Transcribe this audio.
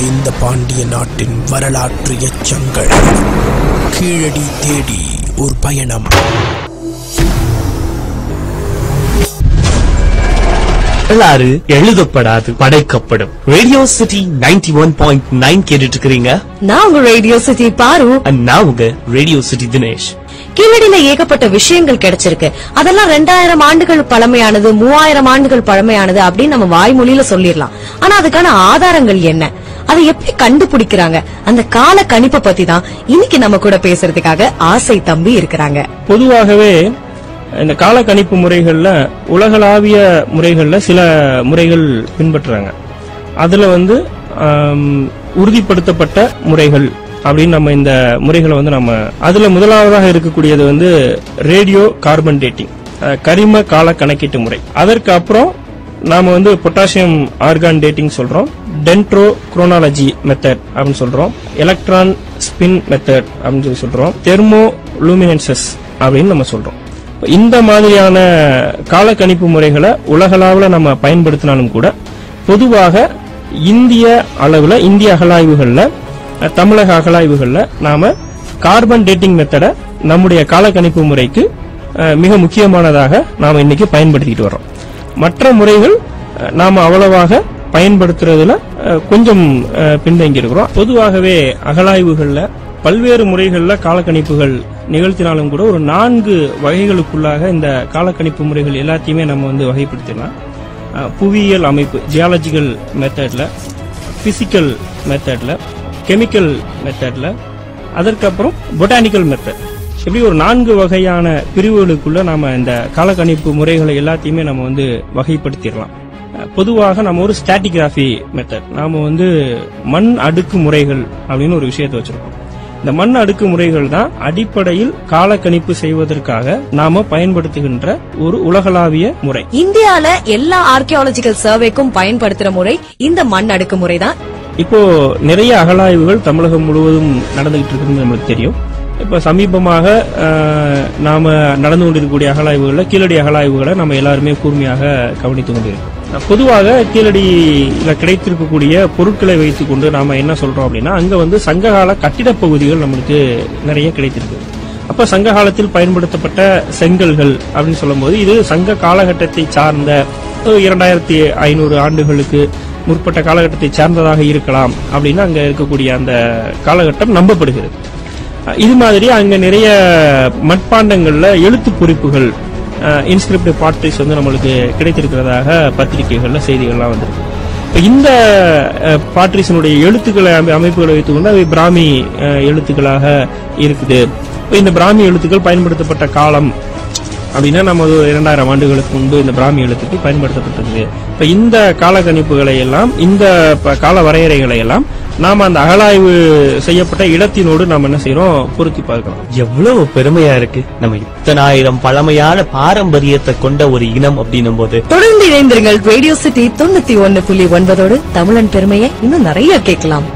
இந்த பாண்டிய நாட்டின் வரலாற்று எச்சங்கள். கீழடி தேடி ஒரு பயணம். வரலாறு எழுதப்படாது, படைக்கப்படும். ரேடியோ சிட்டி 91.9 கேட்டுட்டு இருக்கிறீங்க. நான் உங்க ரேடியோ சிட்டி பாரு. நான் உங்க ரேடியோ சிட்டி தினேஷ். கீழடியில ஏகப்பட்ட விஷயங்கள் கிடைச்சிருக்கு. அதெல்லாம் 2000 ஆண்டுகள் பழமையானது, 3000 ஆண்டுகள் பழமையானது அப்படின்னு நம்ம வாய்மொழியில சொல்லிடலாம். ஆனா அதுக்கான ஆதாரங்கள் என்ன, அதை எப்படி கண்டுபிடிக்கிறாங்க, அந்த கால கணிப்பை பத்தி தான் இன்னைக்கு நம்ம கூட பேசுறதுக்காக ஆசை தம்பி இருக்கிறாங்க. பொதுவாகவே இந்த கால கணிப்பு முறைகள்ல உலகளாவிய முறைகள்ல சில முறைகள் பின்பற்றுறாங்க. அதுல உறுதிப்படுத்தப்பட்ட முறைகள் அப்படின்னு நம்ம இந்த முறைகளை நம்ம அதுல முதலாவதாக இருக்கக்கூடியது ரேடியோ கார்பன் டேட்டிங், கரிம கால கணக்கீட்டு முறை. அதற்கு அப்புறம் நாம பொட்டாசியம் ஆர்கான் டேட்டிங் சொல்றோம், டென்ட்ரோ குரோனாலஜி மெத்தட் அப்படின்னு சொல்றோம், எலக்ட்ரான் ஸ்பின் மெத்தட் அப்படின்னு சொல்றோம், தெர்மோ லூமினன்சஸ் அப்படின்னு நம்ம சொல்றோம். இந்த மாதிரியான கால கணிப்பு முறைகளை உலகளவில் நம்ம பயன்படுத்தினாலும் கூட பொதுவாக இந்திய அளவுல, இந்திய அகலாய்வுகள்ல, தமிழக அகலாய்வுகள்ல நாம கார்பன் டேட்டிங் மெத்தடை நம்முடைய கால கணிப்பு முறைக்கு மிக முக்கியமானதாக நாம இன்னைக்கு பயன்படுத்திட்டு வரோம். மற்ற முறைகள் நாம அவ்வளவாக பயன்படுத்துறதுல கொஞ்சம் பின்தங்கி இருக்கிறோம். பொதுவாகவே அகலாய்வுகள்ல பல்வேறு முறைகள்ல காலக்கணிப்புகள் நிகழ்த்தினாலும் கூட ஒரு 4 வகைகளுக்குள்ளாக இந்த காலக்கணிப்பு முறைகள் எல்லாத்தையுமே நம்ம வகைப்படுத்திடலாம். புவியியல் அமைப்பு ஜியாலஜிக்கல் மெத்தட்ல, பிசிக்கல் மெத்தட்ல, கெமிக்கல் மெத்தட்ல, அதற்கப்புறம் பொட்டானிக்கல் மெத்தட், இப்படி ஒரு 4 வகையான பிரிவுகளுக்குள்ள நாம இந்த காலக்கணிப்பு முறைகளை எல்லாத்தையுமே நம்ம வகைப்படுத்திடலாம். பொதுவாக நம்ம ஒரு ஸ்டாட்டிகிராஃபி மெத்தட், நாம மண் அடுக்கு முறைகள் அப்படின்னு ஒரு விஷயத்தை வச்சிருக்கோம். இந்த மண் அடுக்கு முறைகள் தான் அடிப்படையில் கால கணிப்பு செய்வதற்காக நாம பயன்படுத்துகின்ற ஒரு உலகளாவிய முறை. இந்தியால எல்லா ஆர்கியாலஜிக்கல் சர்வேக்கும் பயன்படுத்துற முறை இந்த மண் அடுக்கு முறை தான். இப்போ நிறைய அகலாய்வுகள் தமிழகம் முழுவதும் நடந்துகிட்டு இருக்குன்னு நம்மளுக்கு தெரியும். இப்ப சமீபமாக நாம நடந்து கொண்டிருக்கக்கூடிய அகலாய்வுகள்ல கீழடி அகலாய்வுகளை நம்ம எல்லாருமே கூர்மையாக கவனித்துக் கொண்டிருக்கோம். பொதுவாக கீழடியில கிடைத்திருக்கக்கூடிய பொருட்களை வைத்துக் கொண்டு நாம என்ன சொல்றோம் அப்படின்னா, அங்க சங்ககால கட்டிடப் பகுதிகள் நம்மளுக்கு நிறைய கிடைத்திருக்கு. அப்ப சங்க காலத்தில் பயன்படுத்தப்பட்ட செங்கல்கள் அப்படின்னு சொல்லும் போது இது சங்க காலகட்டத்தை சார்ந்த 2500 ஆண்டுகளுக்கு முற்பட்ட காலகட்டத்தை சார்ந்ததாக இருக்கலாம் அப்படின்னு அங்க இருக்கக்கூடிய அந்த காலகட்டம் நம்பப்படுகிறது. இது மாதிரி அங்க நிறைய மட்பாண்டங்கள்ல எழுத்து குறிப்புகள், இன்ஸ்கிரிப்டிவ் பாட்ரிஸ் நம்மளுக்கு கிடைத்திருக்கிறதாக பத்திரிகைகள்ல செய்திகள்லாம் வந்திருக்கு. இந்த பாட்ரிஸினுடைய எழுத்துக்களை அமைப்புகளை வைத்துக்கொண்டு அவை பிராமி எழுத்துக்களாக இருக்குது. இந்த பிராமி எழுத்துக்கள் பயன்படுத்தப்பட்ட காலம் அப்படின்னா நம்ம 2000 ஆண்டுகளுக்கு முன்பு இந்த பிராமி எழுத்துக்கள் பயன்படுத்தப்பட்டிருக்கு. இப்ப இந்த கால கணிப்புகளை எல்லாம், இந்த கால வரையறைகளை எல்லாம் நாம அந்த அகலாய்வு செய்யப்பட்ட இடத்தினோடு நாம என்ன செய்யறோம், பொருத்தி பார்க்கிறோம். எவ்வளவு பெருமையா இருக்கு, நம்ம இத்தனை ஆயிரம் பழமையான பாரம்பரியத்தை கொண்ட ஒரு இனம் அப்படின்னும் போது. தொடர்ந்து இணைந்திருங்கள் ரேடியோ சிட்டி 91.9 தமிழன் பெருமையை இன்னும் நிறைய கேட்கலாம்.